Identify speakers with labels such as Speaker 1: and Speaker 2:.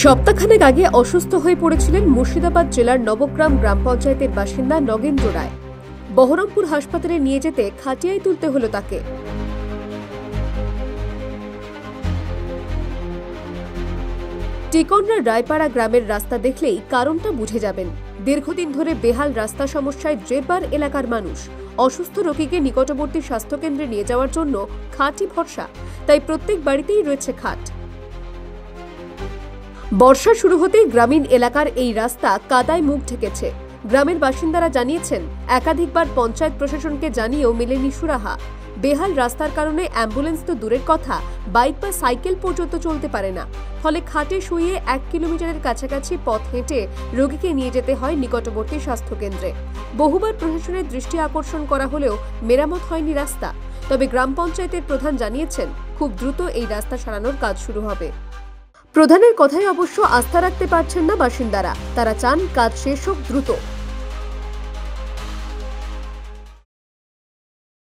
Speaker 1: সপ্তাহখানেক আগে অসুস্থ হয়ে পড়েছিলেন মুর্শিদাবাদ জেলার নবগ্রাম গ্রাম পঞ্চায়েতের বাসিন্দা নগেন্দ্র রায়। বহরমপুর হাসপাতালে নিয়ে যেতে খাটিয়ায় তুলতে হলো তাকে। টিকনরার রায়পাড়া গ্রামের রাস্তা দেখলেই কারণটা বুঝে যাবেন। দীর্ঘদিন ধরে বেহাল রাস্তা সমস্যায় জেরবার এলাকার মানুষ। অসুস্থ রোগীকে নিকটবর্তী স্বাস্থ্যকেন্দ্রে নিয়ে যাওয়ার জন্য খাটই ভরসা, তাই প্রত্যেক বাড়িতেই রয়েছে খাট। বর্ষা শুরু হতেই গ্রামীণ এলাকার এই রাস্তা কাদায় মুখ ঢেকেছে। গ্রামের বাসিন্দারা জানিয়েছেন, একাধিকবার পঞ্চায়েত প্রশাসনকে জানিয়েও মেলেনি সুরাহা। বেহাল রাস্তার কারণে অ্যাম্বুলেন্স তো দূরের কথা, বাইক বা সাইকেল পর্যন্ত চলতে পারে না। ফলে খাটে শুয়ে 1 কিলোমিটারের কাছাকাছি পথ হেঁটে রোগীকে নিয়ে যেতে হয় নিকটবর্তী স্বাস্থ্যকেন্দ্রে। বহুবার প্রশাসনের দৃষ্টি আকর্ষণ করা হলেও মেরামত হয়নি রাস্তা। তবে গ্রাম পঞ্চায়েতের প্রধান জানিয়েছেন, খুব দ্রুত এই রাস্তা সারানোর কাজ শুরু হবে। প্রধানের কথায় অবশ্য আস্থা রাখতে পারছেন না বাসিন্দারা। তারা চান কাজ শেষ হোক দ্রুত।